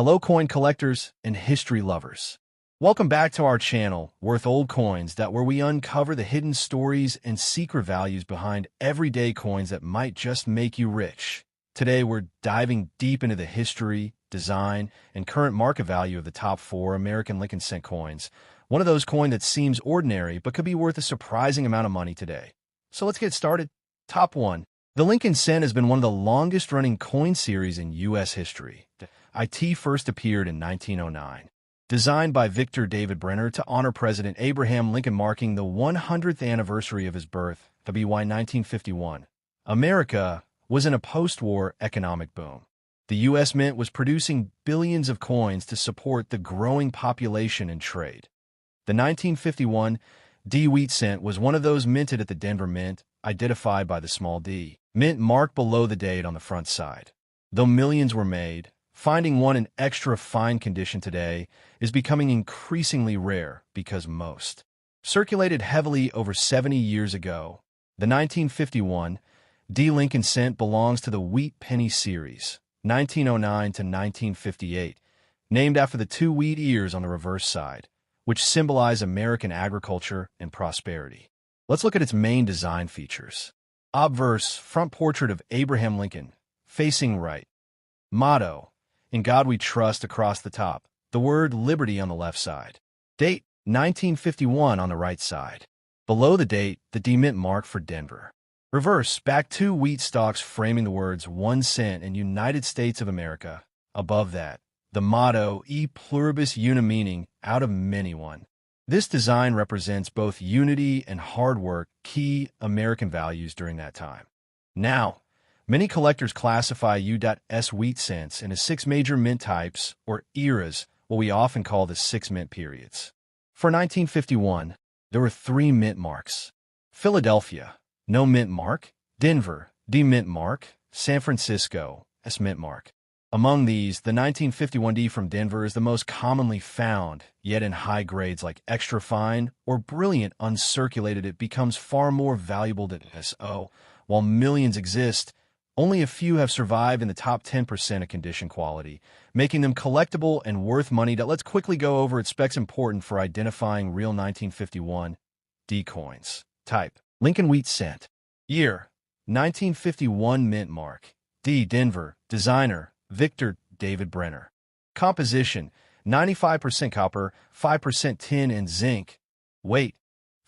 Hello coin collectors and history lovers. Welcome back to our channel, Worth Old Coins, where we uncover the hidden stories and secret values behind everyday coins that might just make you rich. Today we're diving deep into the history, design, and current market value of the top 4 American Lincoln cent coins. One of those coins that seems ordinary but could be worth a surprising amount of money today. So let's get started. Top 1. The Lincoln cent has been one of the longest-running coin series in U.S. history. It first appeared in 1909. Designed by Victor David Brenner to honor President Abraham Lincoln, marking the 100th anniversary of his birth, WY 1951. America was in a post-war economic boom. The U.S. Mint was producing billions of coins to support the growing population and trade. The 1951 Wheat cent was one of those minted at the Denver Mint, identified by the small d. Mint marked below the date on the front side. Though millions were made, finding one in extra fine condition today is becoming increasingly rare because most circulated heavily over 70 years ago. The 1951 Lincoln cent belongs to the Wheat Pennies series, 1909 to 1958, named after the 2 wheat ears on the reverse side, which symbolize American agriculture and prosperity. Let's look at its main design features. Obverse, front portrait of Abraham Lincoln, facing right. Motto, "In God We Trust," across the top. The word liberty on the left side. Date, 1951 on the right side. Below the date, the D Mint mark for Denver. Reverse, back 2 wheat stalks framing the words 1 cent and United States of America. Above that, the motto, E pluribus unum, meaning out of many one. This design represents both unity and hard work, key American values during that time. Now, many collectors classify U.S. wheat cents into 6 major mint types, or eras, what we often call the 6 mint periods. For 1951, there were 3 mint marks. Philadelphia, no mint mark. Denver, D mint mark. San Francisco, S mint mark. Among these, the 1951 D from Denver is the most commonly found, yet in high grades like extra fine or brilliant uncirculated it becomes far more valuable than SO. While millions exist, only a few have survived in the top 10% of condition quality, making them collectible and worth money. Let's quickly go over its specs important for identifying real 1951 D coins. Type, Lincoln Wheat Cent. Year, 1951 mint mark. D, Denver. Designer, Victor David Brenner. Composition, 95% copper, 5% tin and zinc. Weight,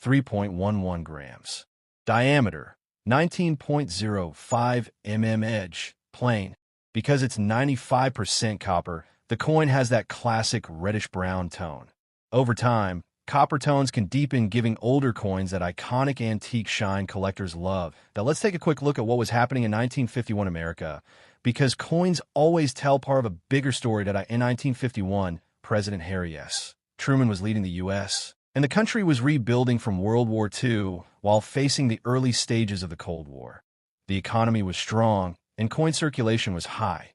3.11 grams. Diameter, 19.05 mm. Edge, plain. Because it's 95% copper, the coin has that classic reddish-brown tone. Over time, copper tones can deepen, giving older coins that iconic antique shine collectors love. Now let's take a quick look at what was happening in 1951 America, because coins always tell part of a bigger story. In 1951, President Harry S. Truman was leading the U.S., and the country was rebuilding from World War II while facing the early stages of the Cold War. The economy was strong, and coin circulation was high.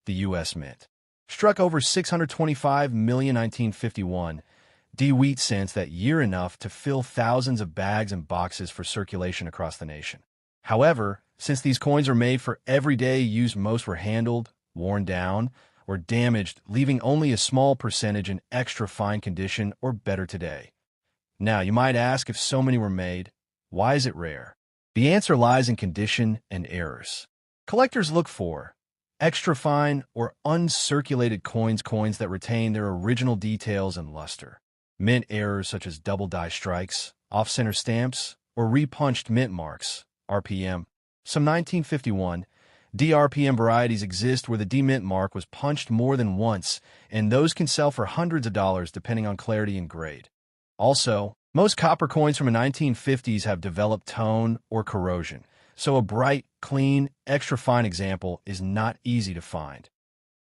The U.S. Mint struck over 625 million 1951 D wheat cents that year, enough to fill thousands of bags and boxes for circulation across the nation. However, since these coins are made for everyday use, most were handled, worn down, or damaged, leaving only a small percentage in extra fine condition or better today. Now, you might ask, if so many were made, why is it rare? The answer lies in condition and errors. Collectors look for extra fine or uncirculated coins that retain their original details and luster. Mint errors such as double die strikes, off-center stamps, or repunched mint marks, RPM. Some 1951 DRPM varieties exist where the D mint mark was punched more than once, and those can sell for hundreds of dollars depending on clarity and grade. Also, most copper coins from the 1950s have developed tone or corrosion, so a bright, clean, extra fine example is not easy to find.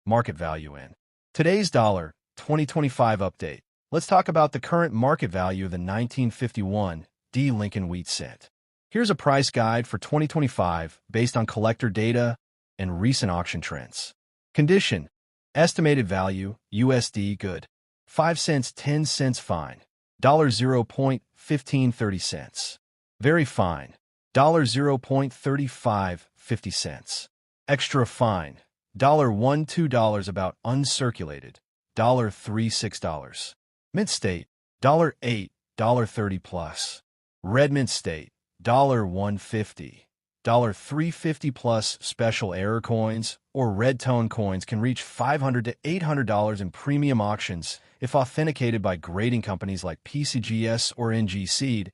Market value in today's dollar 2025 update. Let's talk about the current market value of the 1951 D Lincoln Wheat Cent. Here's a price guide for 2025 based on collector data and recent auction trends. Condition, estimated value, USD good. 5 cents, 10 cents fine. $0.1530. Very fine. $0.3550. Extra fine. $1 $2 about uncirculated, $3 $6. Mint State, $8 $30 plus. Red Mint State, $1.50, $3.50 plus. Special error coins or red tone coins can reach $500 to $800 in premium auctions if authenticated by grading companies like PCGS or NGC.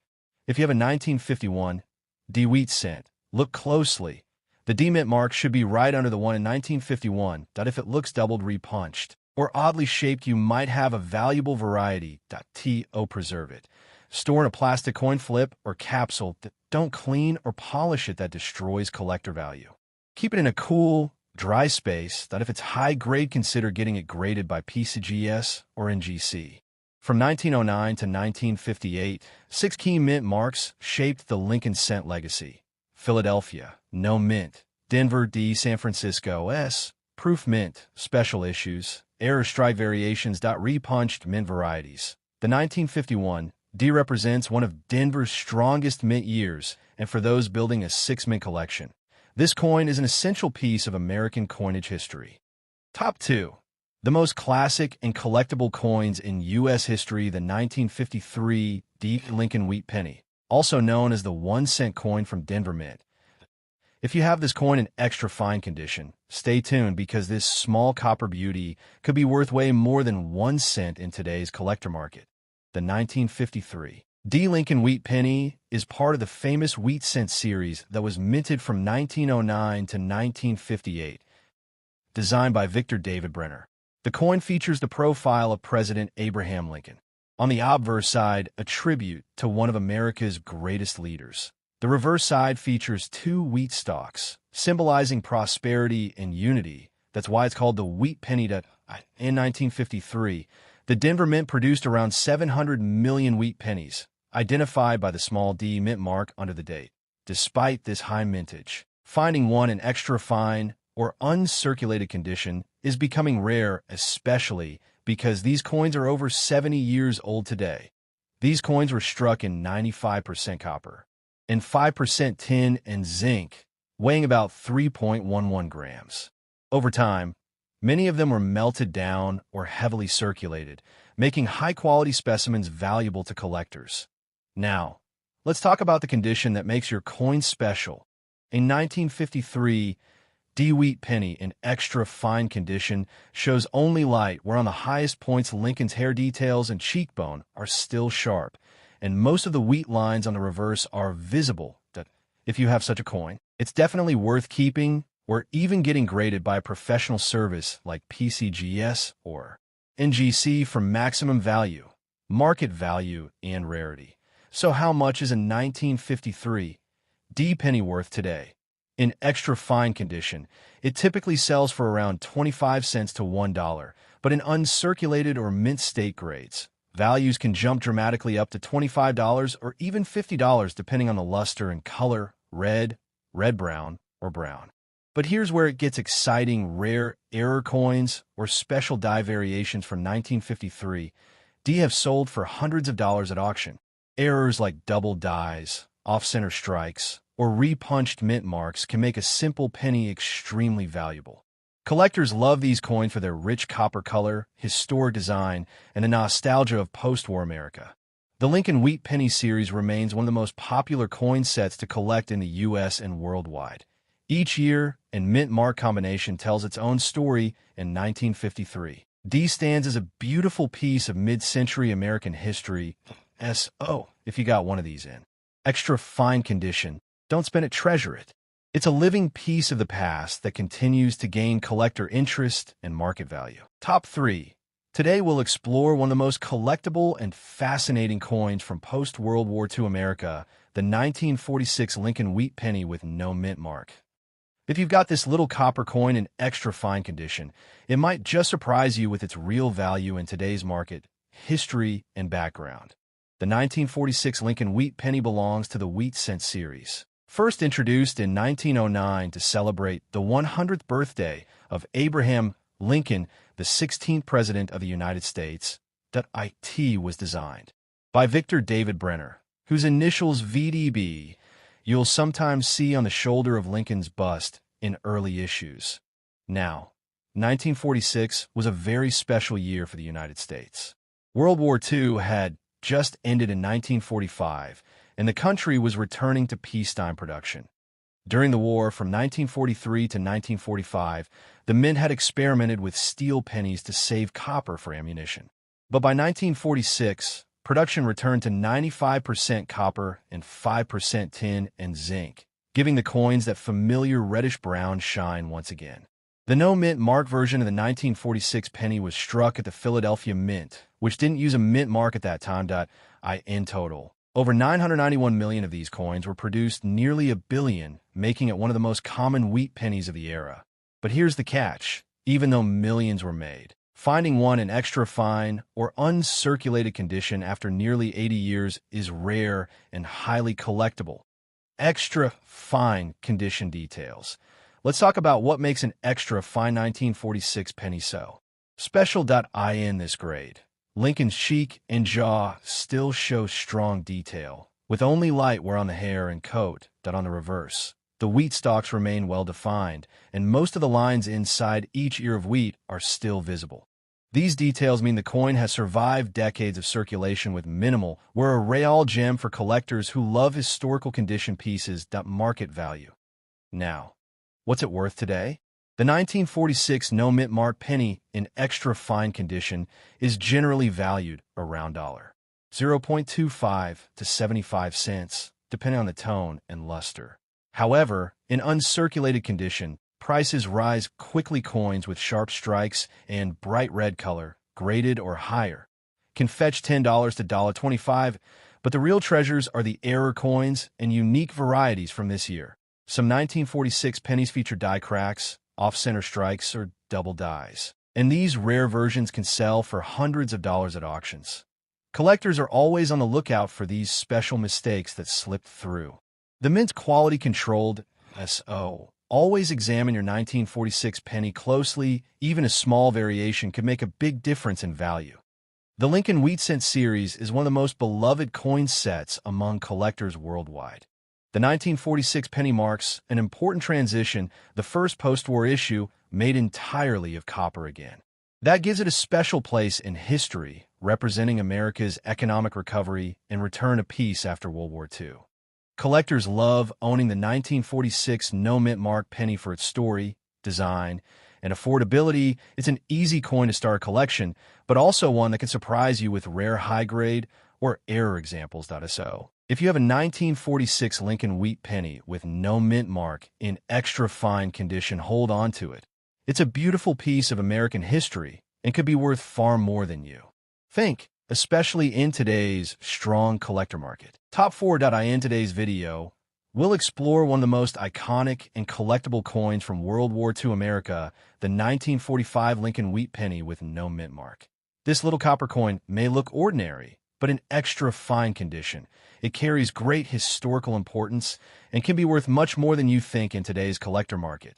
If you have a 1951 D wheat cent, look closely. The D mint mark should be right under the one in 1951. If it looks doubled, repunched, or oddly shaped, you might have a valuable variety. To preserve it. Store in a plastic coin flip or capsule. Don't clean or polish it. That destroys collector value. Keep it in a cool, dry space. If it's high grade, consider getting it graded by PCGS or NGC. From 1909 to 1958, 6 key mint marks shaped the Lincoln cent legacy. Philadelphia, no mint. Denver, D. San Francisco, S. Proof mint, special issues. Error strike variations. Repunched mint varieties. The 1951 D represents one of Denver's strongest mint years, and for those building a 6-mint collection, this coin is an essential piece of American coinage history. Top 2. The most classic and collectible coins in U.S. history, the 1953 D. Lincoln Wheat Penny, also known as the 1-cent coin from Denver Mint. If you have this coin in extra fine condition, stay tuned because this small copper beauty could be worth way more than 1 cent in today's collector market. The 1953 D. Lincoln Wheat Penny is part of the famous wheat cent series that was minted from 1909 to 1958, designed by Victor David Brenner. The coin features the profile of President Abraham Lincoln. On the obverse side, a tribute to one of America's greatest leaders. The reverse side features 2 wheat stalks, symbolizing prosperity and unity. That's why it's called the Wheat Penny. In 1953, the Denver Mint produced around 700 million wheat pennies, identified by the small d mint mark under the date. Despite this high mintage, finding one in extra fine or uncirculated condition is becoming rare, especially because these coins are over 70 years old today. These coins were struck in 95% copper and 5% tin and zinc, weighing about 3.11 grams. Over time, many of them were melted down or heavily circulated, making high-quality specimens valuable to collectors. Now, let's talk about the condition that makes your coin special. A 1953 D. Wheat Penny in extra fine condition shows only light, where on the highest points Lincoln's hair details and cheekbone are still sharp, and most of the wheat lines on the reverse are visible. If you have such a coin, it's definitely worth keeping or even getting graded by a professional service like PCGS or NGC for maximum value, market value, and rarity. So how much is a 1953 D penny worth today? In extra fine condition, it typically sells for around 25 cents to $1, but in uncirculated or mint state grades, values can jump dramatically up to $25 or even $50 depending on the luster and color, red, red-brown, or brown. But here's where it gets exciting. Rare error coins or special die variations from 1953 D have sold for hundreds of dollars at auction. Errors like double dies, off-center strikes, or repunched mint marks can make a simple penny extremely valuable. Collectors love these coins for their rich copper color, historic design, and the nostalgia of post-war America. The Lincoln Wheat Penny series remains one of the most popular coin sets to collect in the U.S. and worldwide. Each year and mint mark combination tells its own story. In 1953, D stands as a beautiful piece of mid-century American history. If you got one of these in extra fine condition, don't spend it, treasure it. It's a living piece of the past that continues to gain collector interest and market value. Top 3. Today we'll explore one of the most collectible and fascinating coins from post-World War II America, the 1946 Lincoln Wheat Penny with no mint mark. If you've got this little copper coin in extra fine condition, it might just surprise you with its real value in today's market, history, and background. The 1946 Lincoln Wheat Penny belongs to the Wheat Cent series. First introduced in 1909 to celebrate the 100th birthday of Abraham Lincoln, the 16th President of the United States, it was designed by Victor David Brenner, whose initials VDB you'll sometimes see on the shoulder of Lincoln's bust in early issues. Now, 1946 was a very special year for the United States. World War II had just ended in 1945, and the country was returning to peacetime production. During the war from 1943 to 1945, the Mint had experimented with steel pennies to save copper for ammunition. But by 1946, production returned to 95% copper and 5% tin and zinc, giving the coins that familiar reddish-brown shine once again. The no-mint mark version of the 1946 penny was struck at the Philadelphia Mint, which didn't use a mint mark at that time. In total, over 991 million of these coins were produced, nearly a billion, making it one of the most common wheat pennies of the era. But here's the catch. Even though millions were made, finding one in extra fine or uncirculated condition after nearly 80 years is rare and highly collectible. Extra fine condition details. Let's talk about what makes an extra fine 1946 penny so special. In this grade, Lincoln's cheek and jaw still show strong detail, with only light wear on the hair and coat. On the reverse, the wheat stalks remain well defined, and most of the lines inside each ear of wheat are still visible. These details mean the coin has survived decades of circulation with minimal. We're a real gem for collectors who love historical condition pieces. Market value. Now, what's it worth today? The 1946 no-mint mark penny in extra fine condition is generally valued around $0.25 to 75 cents, depending on the tone and luster. However, in uncirculated condition, prices rise quickly. Coins with sharp strikes and bright red color, graded or higher, can fetch $10 to $1.25, but the real treasures are the error coins and unique varieties from this year. Some 1946 pennies feature die cracks, off-center strikes, or double dies, and these rare versions can sell for hundreds of dollars at auctions. Collectors are always on the lookout for these special mistakes that slipped through. The Mint's quality-controlled SO. Always examine your 1946 penny closely. Even a small variation could make a big difference in value. The Lincoln Wheat Cent series is one of the most beloved coin sets among collectors worldwide. The 1946 penny marks an important transition, the first post-war issue made entirely of copper again. That gives it a special place in history, representing America's economic recovery and return to peace after World War II. Collectors love owning the 1946 no-mint mark penny for its story, design, and affordability. It's an easy coin to start a collection, but also one that can surprise you with rare high-grade or error examples. So, if you have a 1946 Lincoln Wheat Penny with no mint mark in extra fine condition, hold on to it. It's a beautiful piece of American history and could be worth far more than you think, especially in today's strong collector market. Top4. In today's video, we'll explore one of the most iconic and collectible coins from World War II America, the 1945 Lincoln Wheat Penny with no mint mark. This little copper coin may look ordinary, but in extra fine condition. It carries great historical importance and can be worth much more than you think in today's collector market.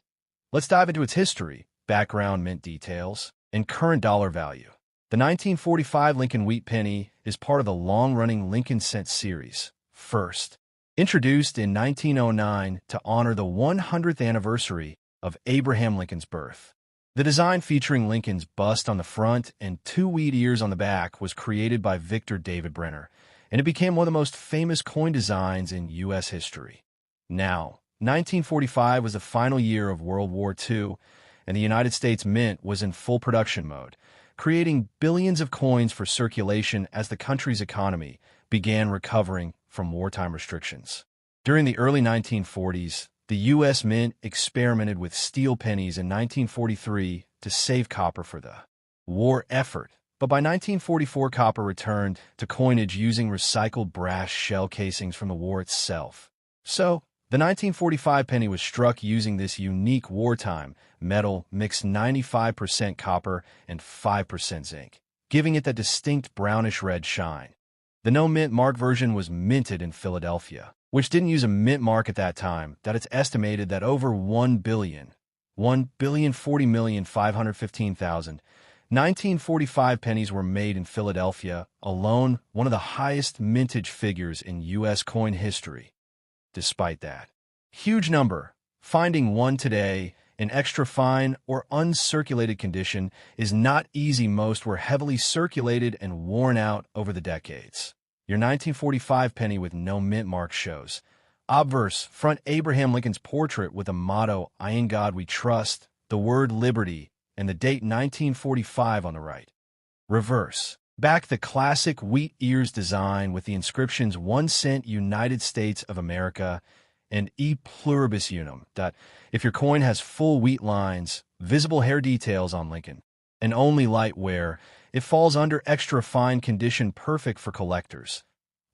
Let's dive into its history, background, mint details, and current dollar value. The 1945 Lincoln Wheat Penny is part of the long-running Lincoln Cent series. First, introduced in 1909 to honor the 100th anniversary of Abraham Lincoln's birth. The design featuring Lincoln's bust on the front and two wheat ears on the back was created by Victor David Brenner, and it became one of the most famous coin designs in U.S. history. Now, 1945 was the final year of World War II, and the United States Mint was in full production mode, creating billions of coins for circulation as the country's economy began recovering from wartime restrictions. During the early 1940s, the U.S. Mint experimented with steel pennies in 1943 to save copper for the war effort. But by 1944, copper returned to coinage using recycled brass shell casings from the war itself. So, the 1945 penny was struck using this unique wartime metal mixed 95% copper and 5% zinc, giving it that distinct brownish-red shine. The no-mint mark version was minted in Philadelphia, which didn't use a mint mark at that time. It's estimated that over 1,040,515,000 1945 pennies were made in Philadelphia alone, one of the highest mintage figures in U.S. coin history. Despite that huge number, finding one today in extra fine or uncirculated condition is not easy. Most were heavily circulated and worn out over the decades. Your 1945 penny with no mint mark shows. Obverse, front Abraham Lincoln's portrait with a motto, "I in God we trust," the word liberty, and the date 1945 on the right. Reverse, back the classic wheat ears design with the inscriptions 1 cent United States of America and E pluribus unum. If your coin has full wheat lines, visible hair details on Lincoln, and only light wear, it falls under extra fine condition, perfect for collectors.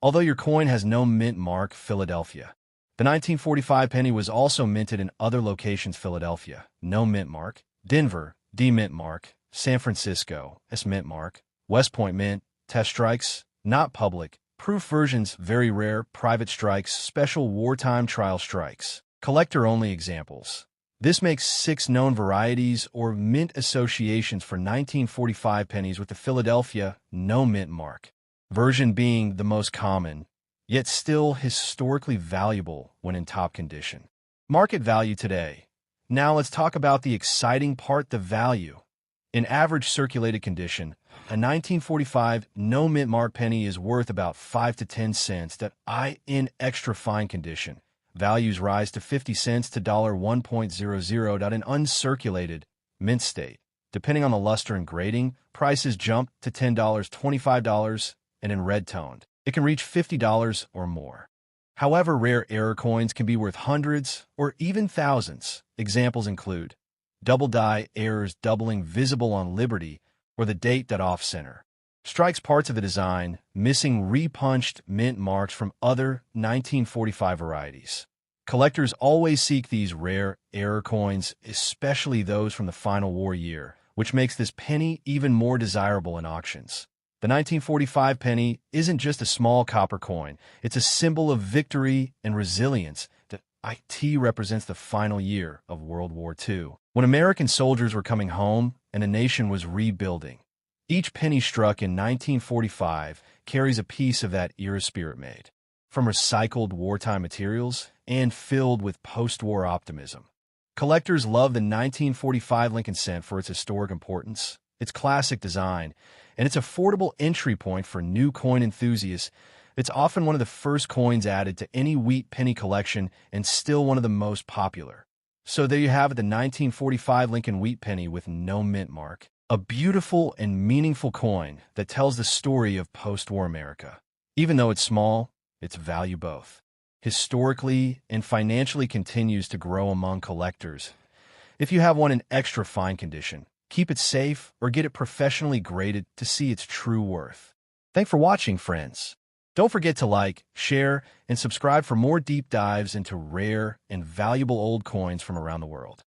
Although your coin has no mint mark, Philadelphia. The 1945 penny was also minted in other locations. Philadelphia, no mint mark. Denver, D mint mark. San Francisco, S mint mark. West Point mint, test strikes, not public. Proof versions, very rare. Private strikes, special wartime trial strikes. Collector-only examples. This makes 6 known varieties or mint associations for 1945 pennies, with the Philadelphia no mint mark version being the most common, yet still historically valuable when in top condition. Market value today. Now let's talk about the exciting part, the value. In average circulated condition, a 1945 no mint mark penny is worth about 5 to 10 cents. In extra fine condition, values rise to 50 cents to $1.00. In uncirculated, mint state, depending on the luster and grading, prices jump to $10, $25, and in red toned, it can reach $50 or more. However, rare error coins can be worth hundreds or even thousands. Examples include double die errors, doubling visible on Liberty, or the date off-center. Strikes parts of the design, missing repunched mint marks from other 1945 varieties. Collectors always seek these rare error coins, especially those from the final war year, which makes this penny even more desirable in auctions. The 1945 penny isn't just a small copper coin, it's a symbol of victory and resilience. The IT represents the final year of World War II, when American soldiers were coming home and the nation was rebuilding. Each penny struck in 1945 carries a piece of that era spirit, made from recycled wartime materials and filled with post-war optimism. Collectors love the 1945 Lincoln cent for its historic importance, its classic design, and its affordable entry point for new coin enthusiasts. It's often one of the first coins added to any wheat penny collection and still one of the most popular. So there you have it, the 1945 Lincoln wheat penny with no mint mark. A beautiful and meaningful coin that tells the story of post-war America. Even though it's small, its value both historically and financially continues to grow among collectors. If you have one in extra fine condition, keep it safe or get it professionally graded to see its true worth. Thanks for watching, friends. Don't forget to like, share, and subscribe for more deep dives into rare and valuable old coins from around the world.